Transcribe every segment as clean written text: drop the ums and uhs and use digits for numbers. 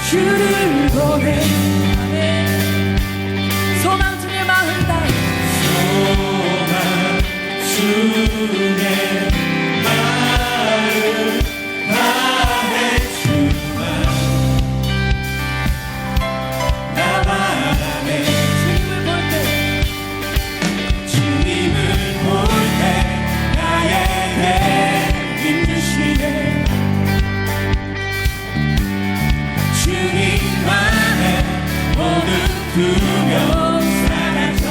주를 보내 소망 중에 마음 다해 소망 중에 마음 다해 주만 나만의 주님을 볼 때 나에게 힘주시네 주님만의 모든 두려움 사라져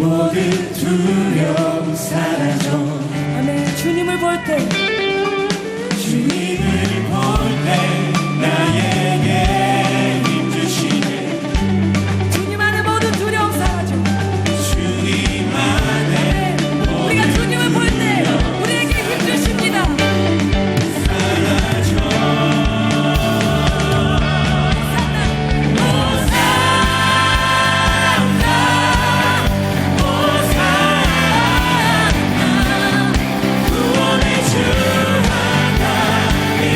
모든 두려움 사라져. 아멘. 주님을 볼 때 주님을 볼 때 나에게 힘 주시네. 주님 안에 모든 두려움 사라져. 주님 안에 우리가 주님을 볼 때 우리에게 힘 주십니다. 사라져. 구원의 주 하나님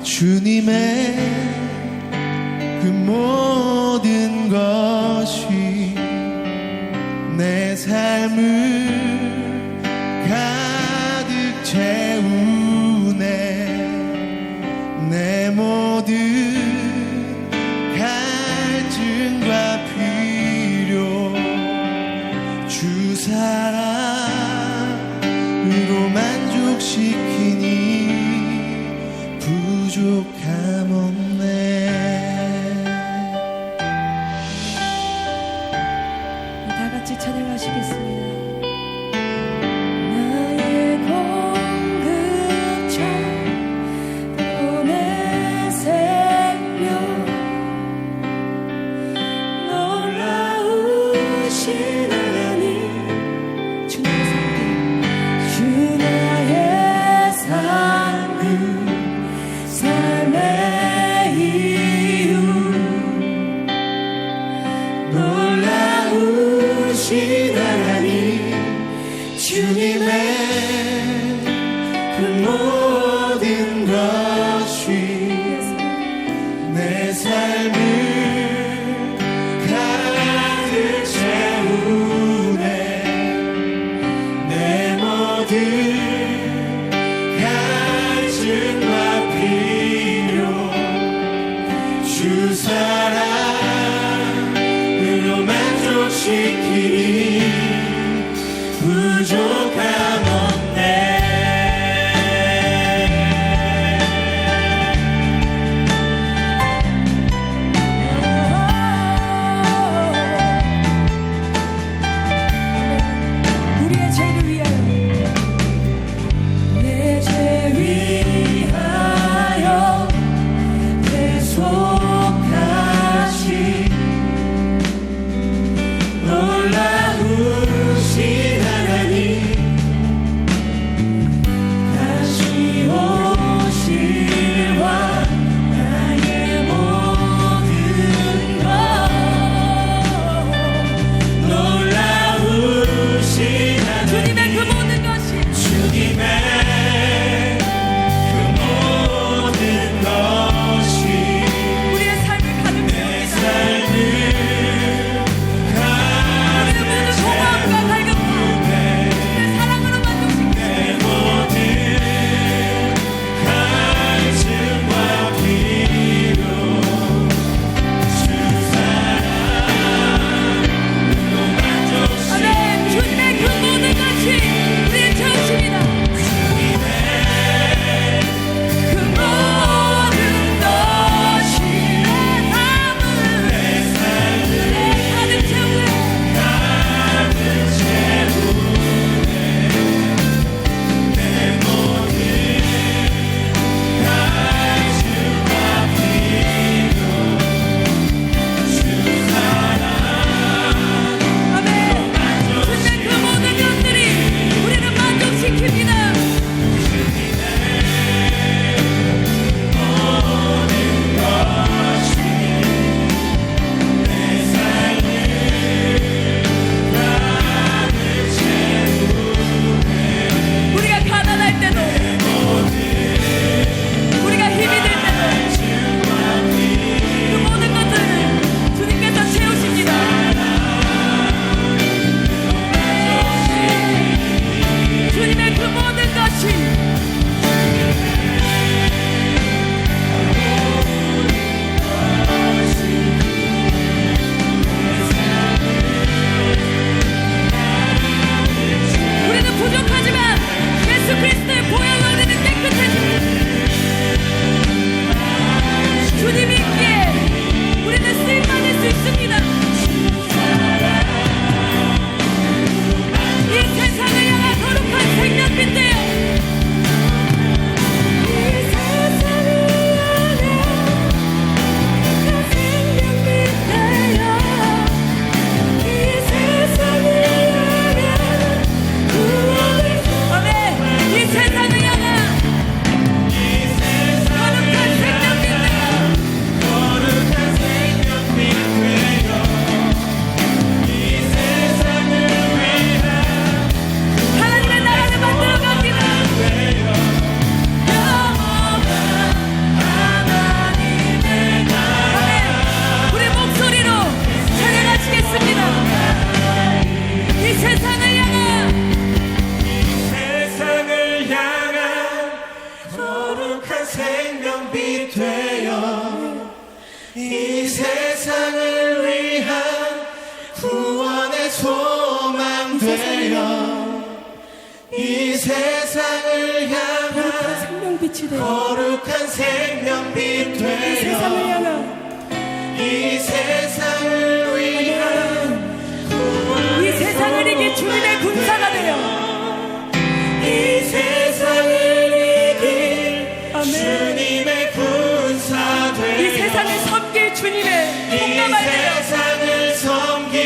주님의 그 모든 것이 내 삶을 가득 채우네. 내 모든 갈증과 필요 주 사랑으로 만족시키니 부족함 없네. 다 같이 찬양하시겠습니다. 나의 공급처 또 내 생명 놀라우신 하나님 주 나의 삶은 삶의 이유 놀라우신 하나님 주님의 그 모든 것이 내 삶을 가득 채우네. 내 모든 갈증과 필요 주 사랑으로 만족시키니 부족함 없네. 우리의 죄를 위하여 내 죄 위하여 대속하신 놀라우신 하나님 되어 이 세상을 위한 구원의 소망 되어 이 세상을 향한 생명빛이 되어 거룩한 생명빛 이 세상을 되어 향한 이 세상을 위한 이 세상을 이길 주님의 군사가 되어 이 세상을 이길 아멘. 주님의 군사 이 되어 세상을 섬길 주님의 이 통감할 되어 세상을 섬길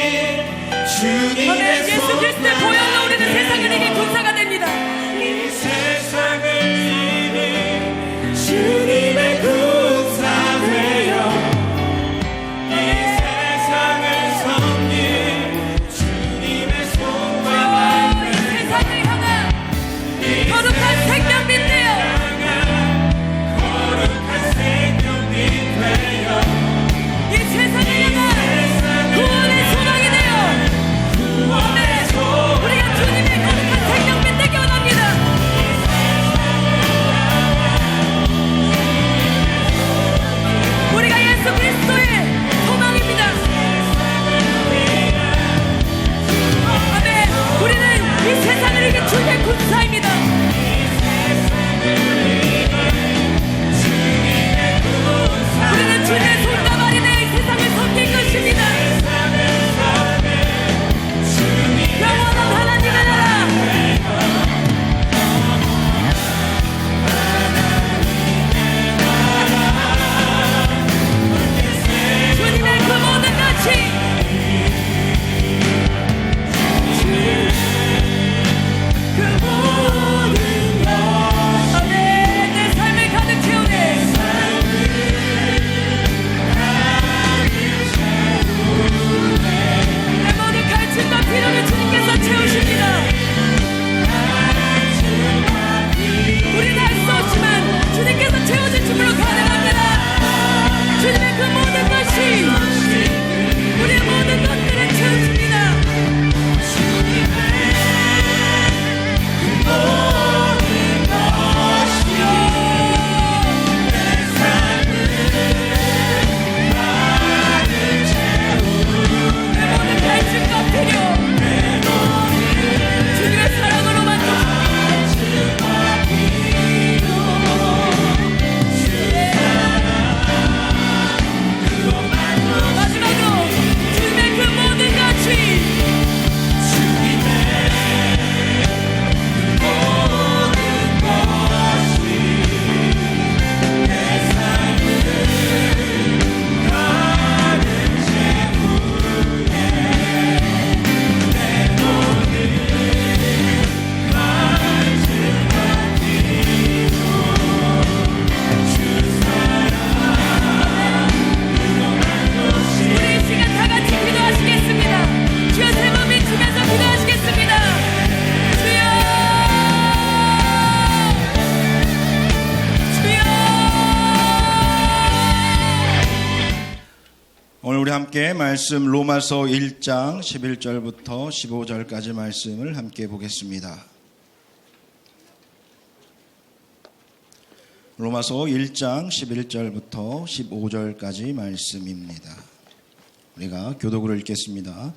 주님의 아멘. 예수 그리스도의 보혈로 우리는 세상을 이길 군사가 됩니다. 이 세상을 이길 주님의 군사 되어 이 세상을 섬길 주님의 손과 이 세상을 향한 거룩한 생명빛 되어 거룩한 생명빛 되어 이 세상을 향한 구원의 소망이 되어 아멘. 우리가 주님의 거룩한 생명빛 되기 원합니다. 우리가 예수 그리스도의 소망입니다. 아멘. 우리는 이 세상을 이긴 주님의 군사입니다. 우리는 주님의 손과 발이 되어 이 세상을 섬길 것입니다. 영원한 하나님의 나라. 주님의 그 모든 가치 그 모든 것 아멘. 내 삶을 가득 채우네. 내 모든 갈증과 피로를 주님께서 채우십니다. 우리는 할 수 없지만 주님께서 채워줄 줄로 가능합니다. 주님의 그 모든 것이 우리의 모든 것들을 채워줍니다. 내 모든 갈증과 필요 주님의 사랑으로 마지막으로 주님의 그 모든 가치 우리 이 시간 다 같이 기도하시겠습니다. 주여 세 번 비추면서 기도하시겠습니다. 주여 주여 오늘 우리 함께 말씀 로마서 1장 11절부터 15절까지 말씀을 함께 보겠습니다. 로마서 1장 11절부터 15절까지 말씀입니다. 우리가 교독으로 읽겠습니다.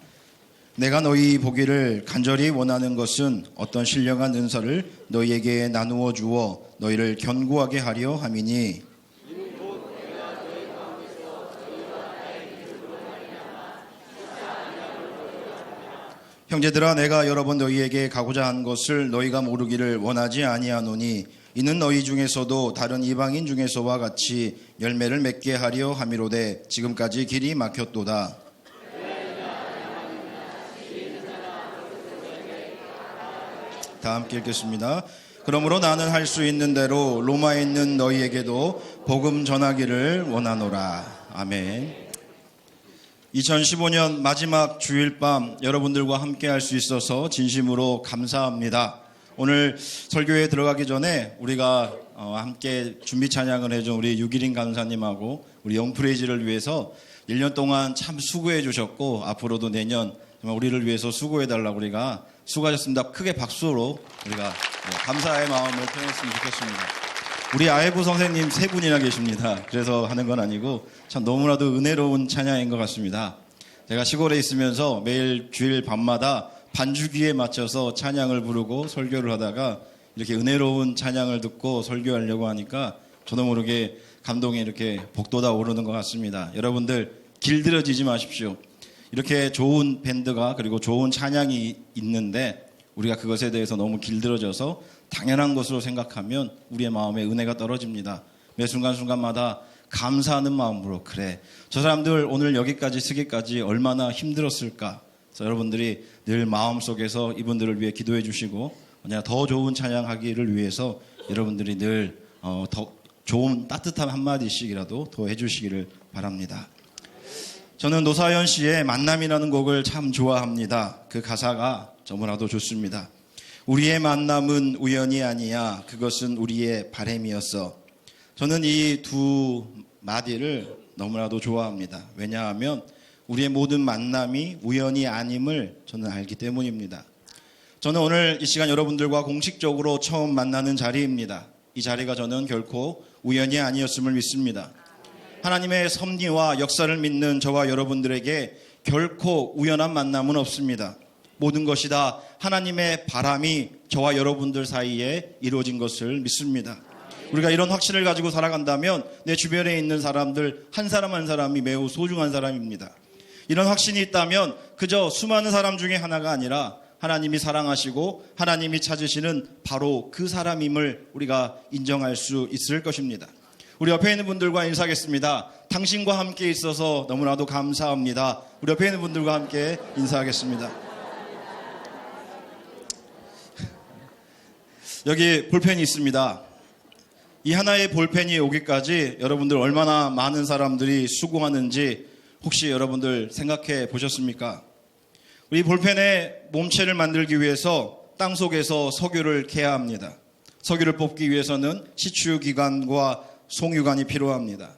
내가 너희 보기를 간절히 원하는 것은 어떤 신령한 은사를 너희에게 나누어 주어 너희를 견고하게 하려 함이니 형제들아 내가 여러 번 너희에게 가고자 한 것을 너희가 모르기를 원하지 아니하노니 이는 너희 중에서도 다른 이방인 중에서와 같이 열매를 맺게 하려 함이로되 지금까지 길이 막혔도다. 다 함께 읽겠습니다. 그러므로 나는 할 수 있는 대로 로마에 있는 너희에게도 복음 전하기를 원하노라. 아멘. 2015년 마지막 주일 밤 여러분들과 함께 할 수 있어서 진심으로 감사합니다. 오늘 설교에 들어가기 전에 우리가 함께 준비 찬양을 해준 우리 유기린 간사님하고 우리 영프레이즈를 위해서 1년 동안 참 수고해 주셨고 앞으로도 내년 정말 우리를 위해서 수고해 달라고 우리가 수고하셨습니다. 크게 박수로 우리가 감사의 마음을 표현했으면 좋겠습니다. 우리 아이브 선생님 세 분이나 계십니다. 그래서 하는 건 아니고 참 너무나도 은혜로운 찬양인 것 같습니다. 제가 시골에 있으면서 매일 주일 밤마다 반주기에 맞춰서 찬양을 부르고 설교를 하다가 이렇게 은혜로운 찬양을 듣고 설교하려고 하니까 저도 모르게 감동이 이렇게 복돋아 오르는 것 같습니다. 여러분들 길들여지지 마십시오. 이렇게 좋은 밴드가 그리고 좋은 찬양이 있는데 우리가 그것에 대해서 너무 길들여져서 당연한 것으로 생각하면 우리의 마음에 은혜가 떨어집니다. 매 순간순간마다 감사하는 마음으로 그래 저 사람들 오늘 여기까지 쓰기까지 얼마나 힘들었을까. 그래서 여러분들이 늘 마음속에서 이분들을 위해 기도해 주시고 더 좋은 찬양하기를 위해서 여러분들이 늘 더 좋은 따뜻한 한마디씩이라도 더 해주시기를 바랍니다. 저는 노사연 씨의 만남이라는 곡을 참 좋아합니다. 그 가사가 너무나도 좋습니다. 우리의 만남은 우연이 아니야. 그것은 우리의 바람이었어. 저는 이 두 마디를 너무나도 좋아합니다. 왜냐하면 우리의 모든 만남이 우연이 아님을 저는 알기 때문입니다. 저는 오늘 이 시간 여러분들과 공식적으로 처음 만나는 자리입니다. 이 자리가 저는 결코 우연이 아니었음을 믿습니다. 하나님의 섭리와 역사를 믿는 저와 여러분들에게 결코 우연한 만남은 없습니다. 모든 것이 다 하나님의 바람이 저와 여러분들 사이에 이루어진 것을 믿습니다. 우리가 이런 확신을 가지고 살아간다면 내 주변에 있는 사람들 한 사람 한 사람이 매우 소중한 사람입니다. 이런 확신이 있다면 그저 수많은 사람 중에 하나가 아니라 하나님이 사랑하시고 하나님이 찾으시는 바로 그 사람임을 우리가 인정할 수 있을 것입니다. 우리 옆에 있는 분들과 인사하겠습니다. 당신과 함께 있어서 너무나도 감사합니다. 우리 옆에 있는 분들과 함께 인사하겠습니다. 여기 볼펜이 있습니다. 이 하나의 볼펜이 오기까지 여러분들 얼마나 많은 사람들이 수고하는지 혹시 여러분들 생각해 보셨습니까? 우리 볼펜의 몸체를 만들기 위해서 땅속에서 석유를 캐야 합니다. 석유를 뽑기 위해서는 시추기관과 송유관이 필요합니다.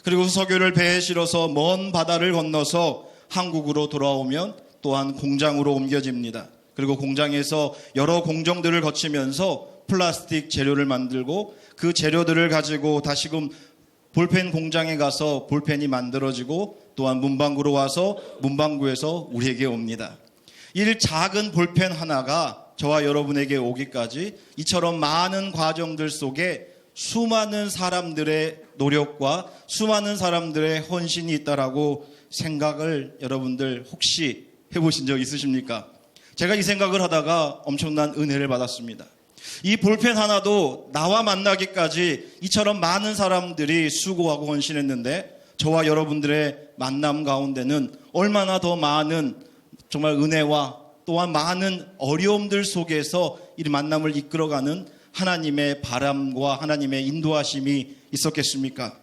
그리고 석유를 배에 실어서 먼 바다를 건너서 한국으로 돌아오면 또한 공장으로 옮겨집니다. 그리고 공장에서 여러 공정들을 거치면서 플라스틱 재료를 만들고 그 재료들을 가지고 다시금 볼펜 공장에 가서 볼펜이 만들어지고 또한 문방구로 와서 문방구에서 우리에게 옵니다. 이 작은 볼펜 하나가 저와 여러분에게 오기까지 이처럼 많은 과정들 속에 수많은 사람들의 노력과 수많은 사람들의 헌신이 있다라고 생각을 여러분들 혹시 해보신 적 있으십니까? 제가 이 생각을 하다가 엄청난 은혜를 받았습니다. 이 볼펜 하나도 나와 만나기까지 이처럼 많은 사람들이 수고하고 헌신했는데 저와 여러분들의 만남 가운데는 얼마나 더 많은 정말 은혜와 또한 많은 어려움들 속에서 이 만남을 이끌어가는 하나님의 바람과 하나님의 인도하심이 있었겠습니까?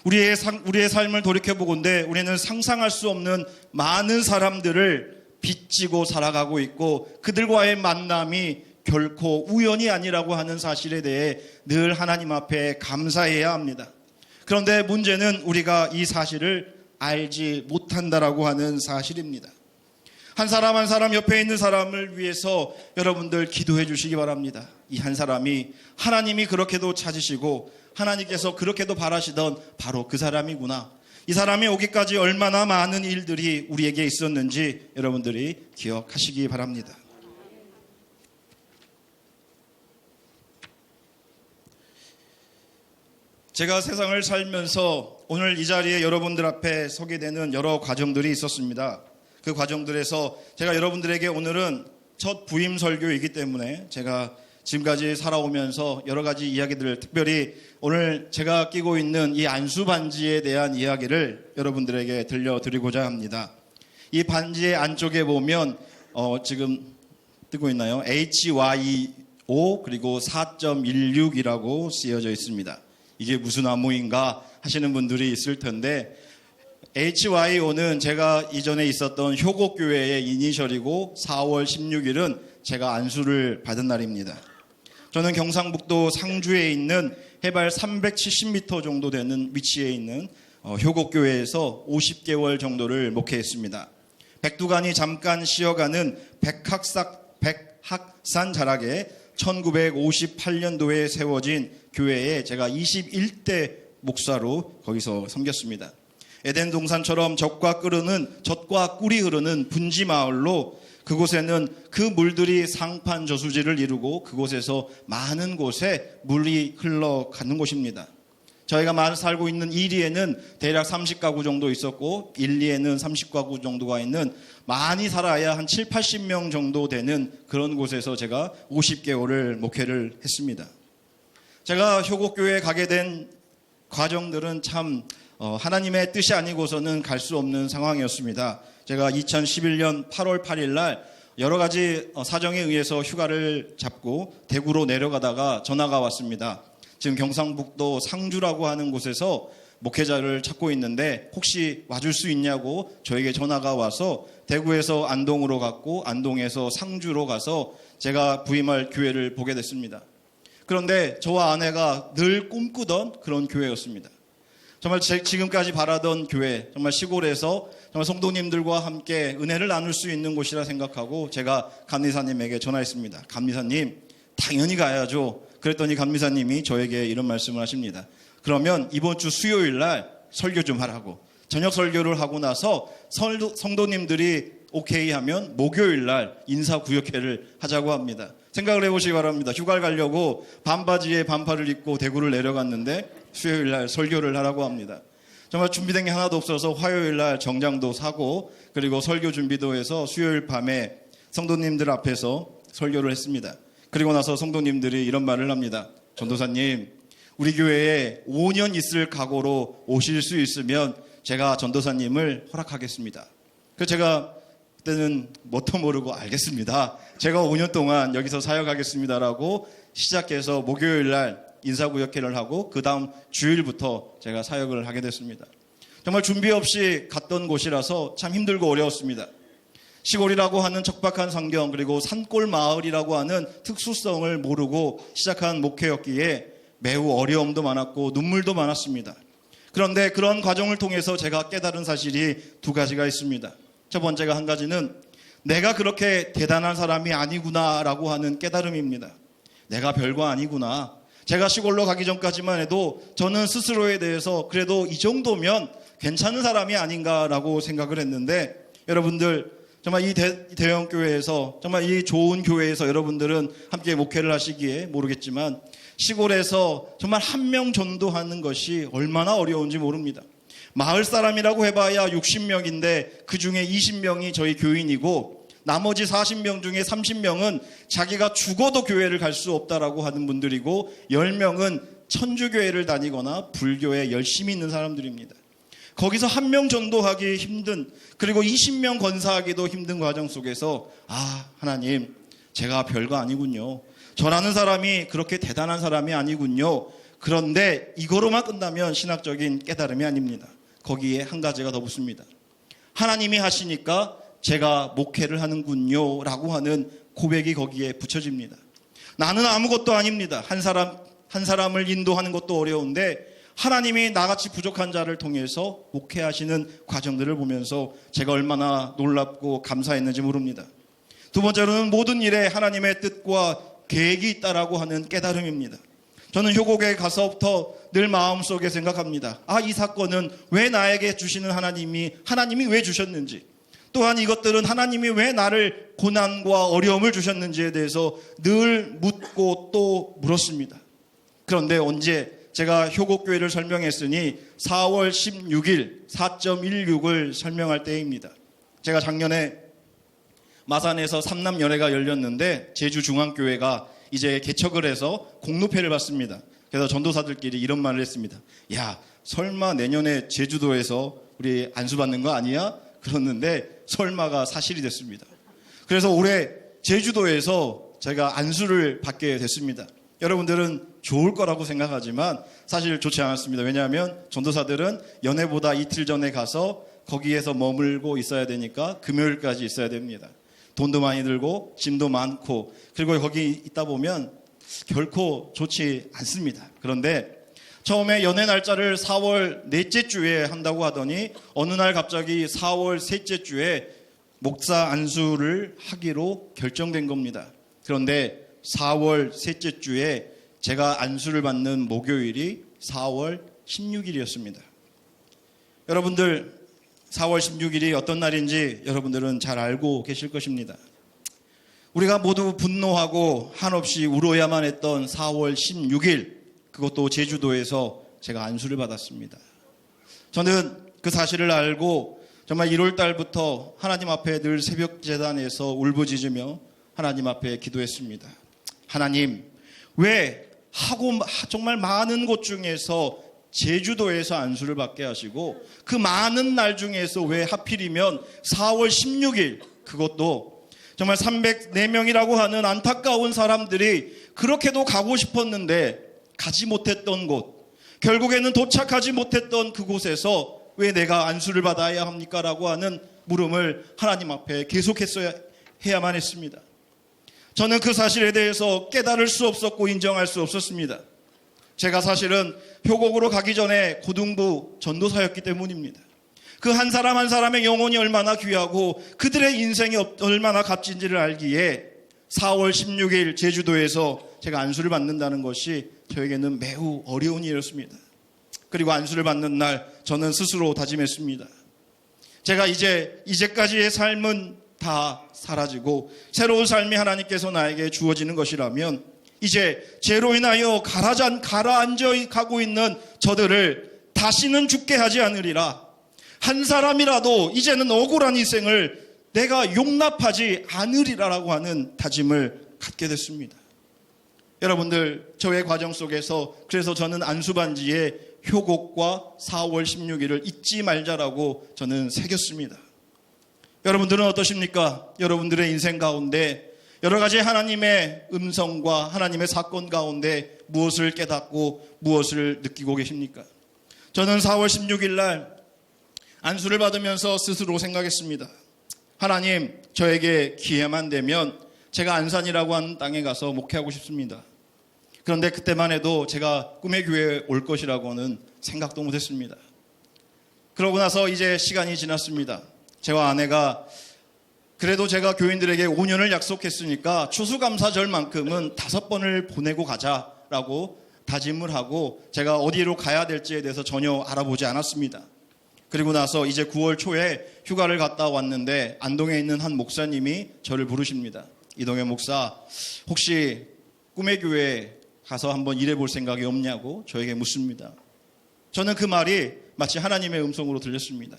우리의 삶을 돌이켜보건대 우리는 상상할 수 없는 많은 사람들을 빚지고 살아가고 있고 그들과의 만남이 결코 우연이 아니라고 하는 사실에 대해 늘 하나님 앞에 감사해야 합니다. 그런데 문제는 우리가 이 사실을 알지 못한다라고 하는 사실입니다. 한 사람 한 사람 옆에 있는 사람을 위해서 여러분들 기도해 주시기 바랍니다. 이 한 사람이 하나님이 그렇게도 찾으시고 하나님께서 그렇게도 바라시던 바로 그 사람이구나. 이 사람이 오기까지 얼마나 많은 일들이 우리에게 있었는지 여러분들이 기억하시기 바랍니다. 제가 세상을 살면서 오늘 이 자리에 여러분들 앞에 서게 되는 여러 과정들이 있었습니다. 그 과정들에서 제가 여러분들에게 오늘은 첫 부임 설교이기 때문에 제가 지금까지 살아오면서 여러 가지 이야기들을 특별히 오늘 제가 끼고 있는 이 안수 반지에 대한 이야기를 여러분들에게 들려드리고자 합니다. 이 반지의 안쪽에 보면 지금 뜨고 있나요? HYO 그리고 4.16이라고 쓰여져 있습니다. 이게 무슨 암호인가 하시는 분들이 있을 텐데 HYO는 제가 이전에 있었던 효곡교회의 이니셜이고 4월 16일은 제가 안수를 받은 날입니다. 저는 경상북도 상주에 있는 해발 370m 정도 되는 위치에 있는 효곡교회에서 50개월 정도를 목회했습니다. 백두간이 잠깐 쉬어가는 백학산 자락에 1958년도에 세워진 교회에 제가 21대 목사로 거기서 섬겼습니다. 에덴 동산처럼 젖과 꿀이 흐르는 분지 마을로 그곳에는 그 물들이 상판 저수지를 이루고 그곳에서 많은 곳에 물이 흘러가는 곳입니다. 저희가 살고 있는 1위에는 대략 30가구 정도 있었고 1, 2에는 30가구 정도가 있는 많이 살아야 한 7, 80명 정도 되는 그런 곳에서 제가 50개월을 목회를 했습니다. 제가 효곡교회에 가게 된 과정들은 참 하나님의 뜻이 아니고서는 갈 수 없는 상황이었습니다. 제가 2011년 8월 8일 날 여러 가지 사정에 의해서 휴가를 잡고 대구로 내려가다가 전화가 왔습니다. 지금 경상북도 상주라고 하는 곳에서 목회자를 찾고 있는데 혹시 와줄 수 있냐고 저에게 전화가 와서 대구에서 안동으로 갔고 안동에서 상주로 가서 제가 부임할 교회를 보게 됐습니다. 그런데 저와 아내가 늘 꿈꾸던 그런 교회였습니다. 정말 지금까지 바라던 교회, 정말 시골에서 정말 성도님들과 함께 은혜를 나눌 수 있는 곳이라 생각하고 제가 감리사님에게 전화했습니다. 감리사님, 당연히 가야죠. 그랬더니 감리사님이 저에게 이런 말씀을 하십니다. 그러면 이번 주 수요일 날 설교 좀 하라고. 저녁 설교를 하고 나서 성도님들이 오케이 하면 목요일 날 인사구역회를 하자고 합니다. 생각을 해보시기 바랍니다. 휴가를 가려고 반바지에 반팔을 입고 대구를 내려갔는데 수요일 날 설교를 하라고 합니다. 정말 준비된 게 하나도 없어서 화요일 날 정장도 사고 그리고 설교 준비도 해서 수요일 밤에 성도님들 앞에서 설교를 했습니다. 그리고 나서 성도님들이 이런 말을 합니다. 전도사님, 우리 교회에 5년 있을 각오로 오실 수 있으면 제가 전도사님을 허락하겠습니다. 그래서 제가 그때는 뭣도 모르고 알겠습니다. 제가 5년 동안 여기서 사역하겠습니다라고 시작해서 목요일 날 인사구역회를 하고 그 다음 주일부터 제가 사역을 하게 됐습니다. 정말 준비 없이 갔던 곳이라서 참 힘들고 어려웠습니다. 시골이라고 하는 척박한 환경 그리고 산골 마을이라고 하는 특수성을 모르고 시작한 목회였기에 매우 어려움도 많았고 눈물도 많았습니다. 그런데 그런 과정을 통해서 제가 깨달은 사실이 두 가지가 있습니다. 첫 번째가 한 가지는 내가 그렇게 대단한 사람이 아니구나라고 하는 깨달음입니다. 내가 별거 아니구나. 제가 시골로 가기 전까지만 해도 저는 스스로에 대해서 그래도 이 정도면 괜찮은 사람이 아닌가라고 생각을 했는데 여러분들 정말 이 대형 교회에서 정말 이 좋은 교회에서 여러분들은 함께 목회를 하시기에 모르겠지만 시골에서 정말 한 명 전도하는 것이 얼마나 어려운지 모릅니다. 마을 사람이라고 해봐야 60명인데 그 중에 20명이 저희 교인이고 나머지 40명 중에 30명은 자기가 죽어도 교회를 갈 수 없다라고 하는 분들이고 10명은 천주교회를 다니거나 불교에 열심히 있는 사람들입니다. 거기서 한 명 전도하기 힘든 그리고 20명 건사하기도 힘든 과정 속에서 하나님 제가 별거 아니군요. 저라는 사람이 그렇게 대단한 사람이 아니군요. 그런데 이거로만 끝나면 신학적인 깨달음이 아닙니다. 거기에 한 가지가 더 붙습니다. 하나님이 하시니까 제가 목회를 하는군요 라고 하는 고백이 거기에 붙여집니다. 나는 아무것도 아닙니다. 한 사람을 인도하는 것도 어려운데 하나님이 나같이 부족한 자를 통해서 목회하시는 과정들을 보면서 제가 얼마나 놀랍고 감사했는지 모릅니다. 두 번째로는 모든 일에 하나님의 뜻과 계획이 있다라고 하는 깨달음입니다. 저는 효곡에 가서부터 늘 마음속에 생각합니다. 이 사건은 왜 나에게 주시는 하나님이 왜 주셨는지 또한 이것들은 하나님이 왜 나를 고난과 어려움을 주셨는지에 대해서 늘 묻고 또 물었습니다. 그런데 언제 제가 효곡교회를 설명했으니 4월 16일 4.16을 설명할 때입니다. 제가 작년에 마산에서 삼남연회가 열렸는데 제주중앙교회가 이제 개척을 해서 공로패를 받습니다. 그래서 전도사들끼리 이런 말을 했습니다. 야, 설마 내년에 제주도에서 우리 안수받는 거 아니야? 그랬는데 설마가 사실이 됐습니다. 그래서 올해 제주도에서 제가 안수를 받게 됐습니다. 여러분들은 좋을 거라고 생각하지만 사실 좋지 않았습니다. 왜냐하면 전도사들은 연회보다 이틀 전에 가서 거기에서 머물고 있어야 되니까 금요일까지 있어야 됩니다. 돈도 많이 들고 짐도 많고 그리고 거기 있다 보면 결코 좋지 않습니다. 그런데 처음에 연회 날짜를 4월 넷째 주에 한다고 하더니 어느 날 갑자기 4월 셋째 주에 목사 안수를 하기로 결정된 겁니다. 그런데 4월 셋째 주에 제가 안수를 받는 목요일이 4월 16일이었습니다. 여러분들 4월 16일이 어떤 날인지 여러분들은 잘 알고 계실 것입니다. 우리가 모두 분노하고 한없이 울어야만 했던 4월 16일, 그것도 제주도에서 제가 안수를 받았습니다. 저는 그 사실을 알고 정말 1월 달부터 하나님 앞에 늘 새벽 제단에서 울부짖으며 하나님 앞에 기도했습니다. 하나님, 왜 하고 정말 많은 곳 중에서 제주도에서 안수를 받게 하시고 그 많은 날 중에서 왜 하필이면 4월 16일, 그것도 정말 304명이라고 하는 안타까운 사람들이 그렇게도 가고 싶었는데 가지 못했던 곳, 결국에는 도착하지 못했던 그곳에서 왜 내가 안수를 받아야 합니까? 라고 하는 물음을 하나님 앞에 계속했어야 해야만 했습니다. 저는 그 사실에 대해서 깨달을 수 없었고 인정할 수 없었습니다. 제가 사실은 효곡으로 가기 전에 고등부 전도사였기 때문입니다. 그 한 사람 한 사람의 영혼이 얼마나 귀하고 그들의 인생이 얼마나 값진지를 알기에 4월 16일 제주도에서 제가 안수를 받는다는 것이 저에게는 매우 어려운 일이었습니다. 그리고 안수를 받는 날 저는 스스로 다짐했습니다. 제가 이제까지의 삶은 다 사라지고 새로운 삶이 하나님께서 나에게 주어지는 것이라면 이제 죄로 인하여 가라앉아 가고 있는 저들을 다시는 죽게 하지 않으리라. 한 사람이라도 이제는 억울한 인생을 내가 용납하지 않으리라라고 하는 다짐을 갖게 됐습니다. 여러분들, 저의 과정 속에서 그래서 저는 안수반지에 효곡과 4월 16일을 잊지 말자라고 저는 새겼습니다. 여러분들은 어떠십니까? 여러분들의 인생 가운데 여러 가지 하나님의 음성과 하나님의 사건 가운데 무엇을 깨닫고 무엇을 느끼고 계십니까? 저는 4월 16일 날 안수를 받으면서 스스로 생각했습니다. 하나님, 저에게 기회만 되면 제가 안산이라고 하는 땅에 가서 목회하고 싶습니다. 그런데 그때만 해도 제가 꿈의 교회에 올 것이라고는 생각도 못했습니다. 그러고 나서 이제 시간이 지났습니다. 저와 아내가 그래도 제가 교인들에게 5년을 약속했으니까 추수감사절만큼은 5번을 보내고 가자라고 다짐을 하고 제가 어디로 가야 될지에 대해서 전혀 알아보지 않았습니다. 그리고 나서 이제 9월 초에 휴가를 갔다 왔는데 안동에 있는 한 목사님이 저를 부르십니다. 이동현 목사, 혹시 꿈의 교회에 가서 한번 일해볼 생각이 없냐고 저에게 묻습니다. 저는 그 말이 마치 하나님의 음성으로 들렸습니다.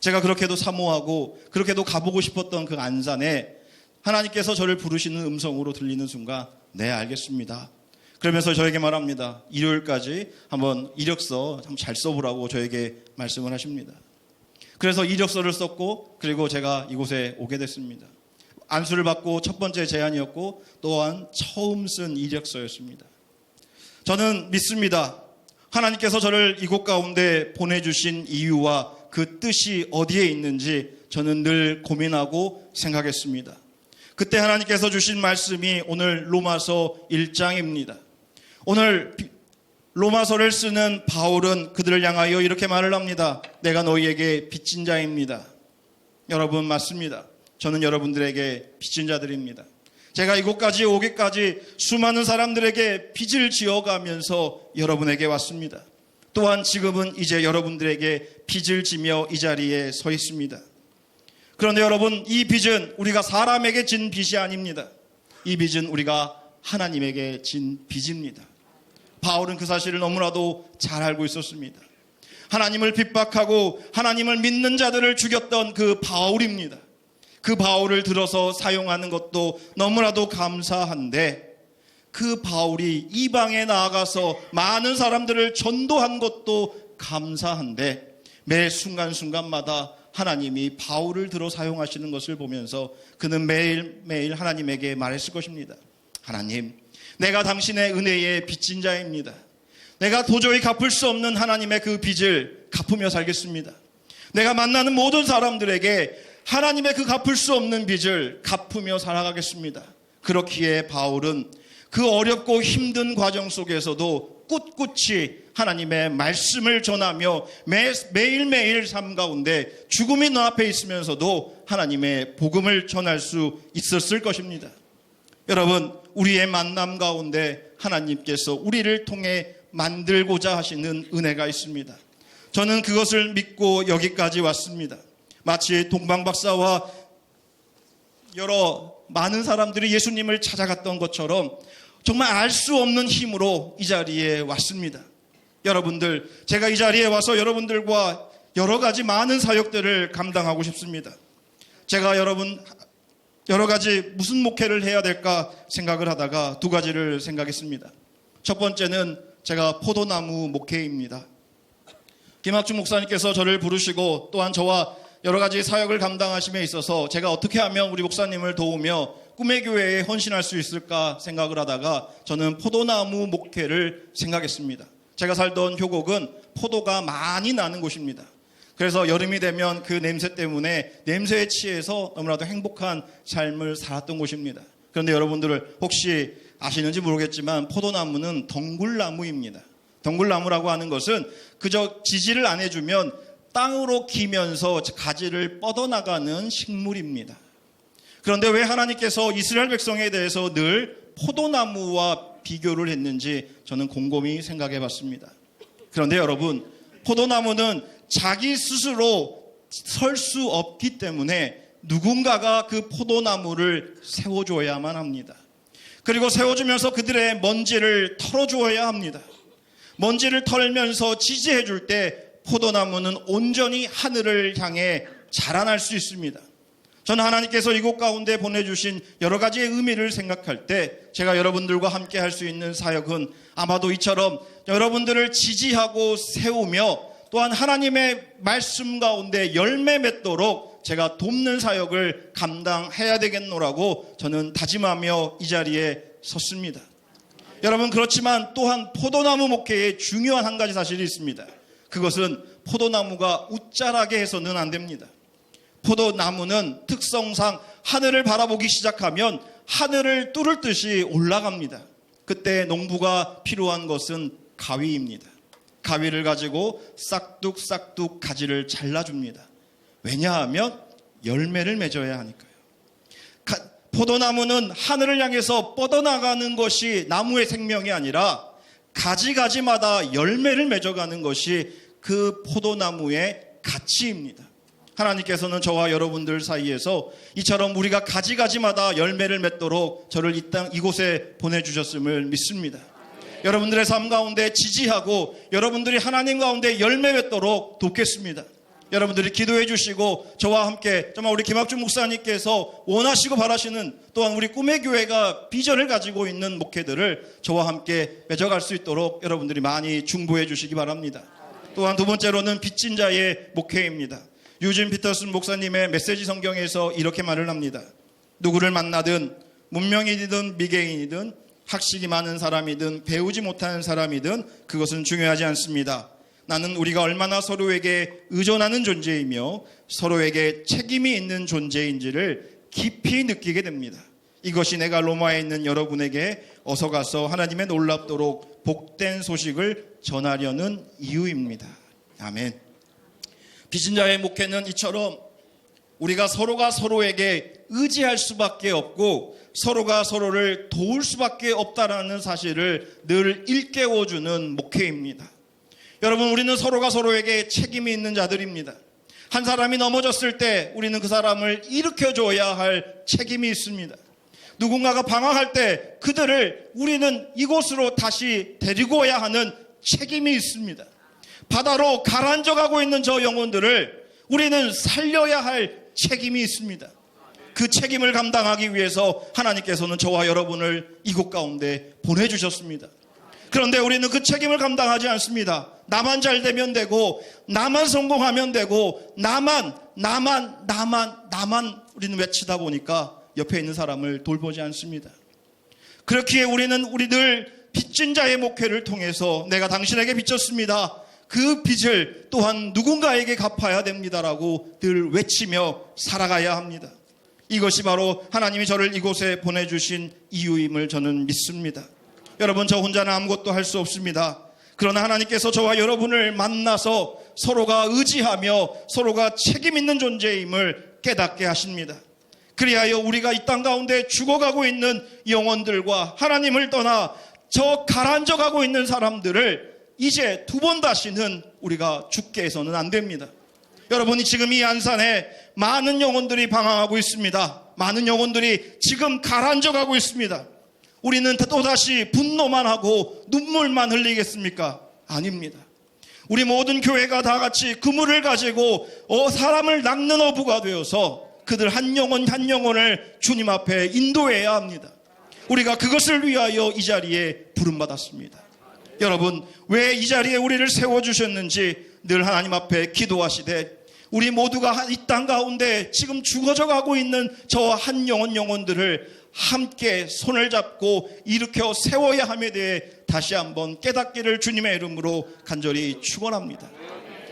제가 그렇게도 사모하고 그렇게도 가보고 싶었던 그 안산에 하나님께서 저를 부르시는 음성으로 들리는 순간 네, 알겠습니다. 그러면서 저에게 말합니다. 일요일까지 한번 이력서 한번 잘 써보라고 저에게 말씀을 하십니다. 그래서 이력서를 썼고 그리고 제가 이곳에 오게 됐습니다. 안수를 받고 첫 번째 제안이었고 또한 처음 쓴 이력서였습니다. 저는 믿습니다. 하나님께서 저를 이곳 가운데 보내주신 이유와 그 뜻이 어디에 있는지 저는 늘 고민하고 생각했습니다. 그때 하나님께서 주신 말씀이 오늘 로마서 1장입니다. 오늘 로마서를 쓰는 바울은 그들을 향하여 이렇게 말을 합니다. 내가 너희에게 빚진 자입니다. 여러분, 맞습니다. 저는 여러분들에게 빚진 자들입니다. 제가 이곳까지 오기까지 수많은 사람들에게 빚을 지어가면서 여러분에게 왔습니다. 또한 지금은 이제 여러분들에게 빚을 지며 이 자리에 서 있습니다. 그런데 여러분, 이 빚은 우리가 사람에게 진 빚이 아닙니다. 이 빚은 우리가 하나님에게 진 빚입니다. 바울은 그 사실을 너무나도 잘 알고 있었습니다. 하나님을 핍박하고 하나님을 믿는 자들을 죽였던 그 바울입니다. 그 바울을 들어서 사용하는 것도 너무나도 감사한데 그 바울이 이방에 나아가서 많은 사람들을 전도한 것도 감사한데 매 순간순간마다 하나님이 바울을 들어 사용하시는 것을 보면서 그는 매일매일 하나님에게 말했을 것입니다. 하나님, 내가 당신의 은혜에 빚진 자입니다. 내가 도저히 갚을 수 없는 하나님의 그 빚을 갚으며 살겠습니다. 내가 만나는 모든 사람들에게 하나님의 그 갚을 수 없는 빚을 갚으며 살아가겠습니다. 그렇기에 바울은 그 어렵고 힘든 과정 속에서도 꿋꿋이 하나님의 말씀을 전하며 매일매일 삶 가운데 죽음이 눈앞에 있으면서도 하나님의 복음을 전할 수 있었을 것입니다. 여러분, 우리의 만남 가운데 하나님께서 우리를 통해 만들고자 하시는 은혜가 있습니다. 저는 그것을 믿고 여기까지 왔습니다. 마치 동방 박사와 여러 많은 사람들이 예수님을 찾아갔던 것처럼 정말 알 수 없는 힘으로 이 자리에 왔습니다. 여러분들, 제가 이 자리에 와서 여러분들과 여러 가지 많은 사역들을 감당하고 싶습니다. 제가 여러 가지 무슨 목회를 해야 될까 생각을 하다가 두 가지를 생각했습니다. 첫 번째는 제가 포도나무 목회입니다. 김학중 목사님께서 저를 부르시고 또한 저와 여러 가지 사역을 감당하심에 있어서 제가 어떻게 하면 우리 목사님을 도우며 꿈의 교회에 헌신할 수 있을까 생각을 하다가 저는 포도나무 목회를 생각했습니다. 제가 살던 효곡은 포도가 많이 나는 곳입니다. 그래서 여름이 되면 그 냄새 때문에 냄새에 취해서 너무나도 행복한 삶을 살았던 곳입니다. 그런데 여러분들을 혹시 아시는지 모르겠지만 포도나무는 덩굴나무입니다. 덩굴나무라고 하는 것은 그저 지지를 안 해주면 땅으로 기면서 가지를 뻗어나가는 식물입니다. 그런데 왜 하나님께서 이스라엘 백성에 대해서 늘 포도나무와 비교를 했는지 저는 곰곰이 생각해 봤습니다. 그런데 여러분, 포도나무는 자기 스스로 설 수 없기 때문에 누군가가 그 포도나무를 세워줘야만 합니다. 그리고 세워주면서 그들의 먼지를 털어주어야 합니다. 먼지를 털면서 지지해 줄 때 포도나무는 온전히 하늘을 향해 자라날 수 있습니다. 저는 하나님께서 이곳 가운데 보내주신 여러 가지의 의미를 생각할 때 제가 여러분들과 함께 할 수 있는 사역은 아마도 이처럼 여러분들을 지지하고 세우며 또한 하나님의 말씀 가운데 열매 맺도록 제가 돕는 사역을 감당해야 되겠노라고 저는 다짐하며 이 자리에 섰습니다. 여러분, 그렇지만 또한 포도나무 목회에 중요한 한 가지 사실이 있습니다. 그것은 포도나무가 웃자라게 해서는 안 됩니다. 포도나무는 특성상 하늘을 바라보기 시작하면 하늘을 뚫을 듯이 올라갑니다. 그때 농부가 필요한 것은 가위입니다. 가위를 가지고 싹둑싹둑 가지를 잘라줍니다. 왜냐하면 열매를 맺어야 하니까요. 포도나무는 하늘을 향해서 뻗어나가는 것이 나무의 생명이 아니라 가지가지마다 열매를 맺어가는 것이 그 포도나무의 가치입니다. 하나님께서는 저와 여러분들 사이에서 이처럼 우리가 가지가지마다 열매를 맺도록 저를 이곳에 보내주셨음을 믿습니다. 여러분들의 삶 가운데 지지하고 여러분들이 하나님 가운데 열매 맺도록 돕겠습니다. 여러분들이 기도해 주시고 저와 함께 정말 우리 김학중 목사님께서 원하시고 바라시는 또한 우리 꿈의 교회가 비전을 가지고 있는 목회들을 저와 함께 맺어갈 수 있도록 여러분들이 많이 중보해 주시기 바랍니다. 또한 두 번째로는 빚진 자의 목회입니다. 유진 피터슨 목사님의 메시지 성경에서 이렇게 말을 합니다. 누구를 만나든 문명인이든 미개인이든 학식이 많은 사람이든 배우지 못하는 사람이든 그것은 중요하지 않습니다. 나는 우리가 얼마나 서로에게 의존하는 존재이며 서로에게 책임이 있는 존재인지를 깊이 느끼게 됩니다. 이것이 내가 로마에 있는 여러분에게 어서 가서 하나님의 놀랍도록 복된 소식을 전하려는 이유입니다. 아멘. 빚진 자의 목회는 이처럼 우리가 서로가 서로에게 의지할 수밖에 없고 서로가 서로를 도울 수밖에 없다라는 사실을 늘 일깨워주는 목회입니다. 여러분, 우리는 서로가 서로에게 책임이 있는 자들입니다. 한 사람이 넘어졌을 때 우리는 그 사람을 일으켜줘야 할 책임이 있습니다. 누군가가 방황할 때 그들을 우리는 이곳으로 다시 데리고 와야 하는 책임이 있습니다. 바다로 가라앉아가고 있는 저 영혼들을 우리는 살려야 할 책임이 있습니다. 그 책임을 감당하기 위해서 하나님께서는 저와 여러분을 이곳 가운데 보내주셨습니다. 그런데 우리는 그 책임을 감당하지 않습니다. 나만 잘 되면 되고 나만 성공하면 되고 나만 우리는 외치다 보니까 옆에 있는 사람을 돌보지 않습니다. 그렇기에 우리는 늘 빚진 자의 목회를 통해서 내가 당신에게 빚졌습니다. 그 빚을 또한 누군가에게 갚아야 됩니다라고 늘 외치며 살아가야 합니다. 이것이 바로 하나님이 저를 이곳에 보내주신 이유임을 저는 믿습니다. 여러분, 저 혼자는 아무것도 할 수 없습니다. 그러나 하나님께서 저와 여러분을 만나서 서로가 의지하며 서로가 책임 있는 존재임을 깨닫게 하십니다. 그리하여 우리가 이 땅 가운데 죽어가고 있는 영혼들과 하나님을 떠나 저 가라앉아가고 있는 사람들을 이제 두 번 다시는 우리가 죽게 해서는 안 됩니다. 여러분이 지금 이 안산에 많은 영혼들이 방황하고 있습니다. 많은 영혼들이 지금 가라앉아가고 있습니다. 우리는 또다시 분노만 하고 눈물만 흘리겠습니까? 아닙니다. 우리 모든 교회가 다 같이 그물을 가지고 사람을 낚는 어부가 되어서 그들 한 영혼 한 영혼을 주님 앞에 인도해야 합니다. 우리가 그것을 위하여 이 자리에 부름받았습니다. 여러분, 왜 이 자리에 우리를 세워주셨는지 늘 하나님 앞에 기도하시되 우리 모두가 이 땅 가운데 지금 죽어져 가고 있는 저 한 영혼들을 함께 손을 잡고 일으켜 세워야 함에 대해 다시 한번 깨닫기를 주님의 이름으로 간절히 축원합니다.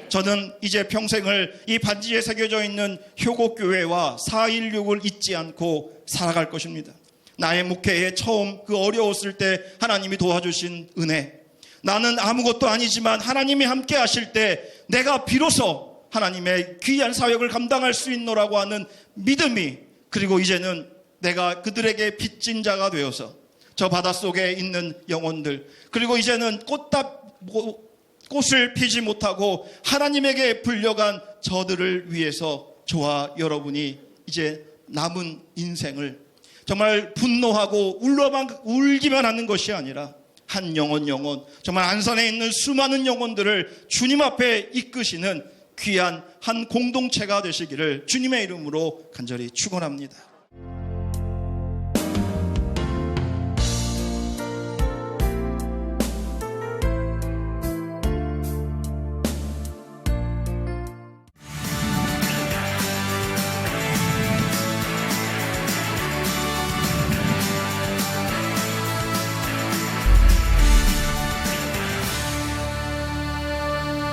저는 이제 평생을 이 반지에 새겨져 있는 효곡교회와 416을 잊지 않고 살아갈 것입니다. 나의 목회에 처음 그 어려웠을 때 하나님이 도와주신 은혜, 나는 아무것도 아니지만 하나님이 함께 하실 때 내가 비로소 하나님의 귀한 사역을 감당할 수 있노라고 하는 믿음이, 그리고 이제는 내가 그들에게 빚진 자가 되어서 저 바닷속에 있는 영혼들, 그리고 이제는 꽃을 피지 못하고 하나님에게 불려간 저들을 위해서 저와 여러분이 이제 남은 인생을 정말 분노하고 울기만 하는 것이 아니라 한 영혼 정말 안산에 있는 수많은 영혼들을 주님 앞에 이끄시는 귀한 한 공동체가 되시기를 주님의 이름으로 간절히 축원합니다.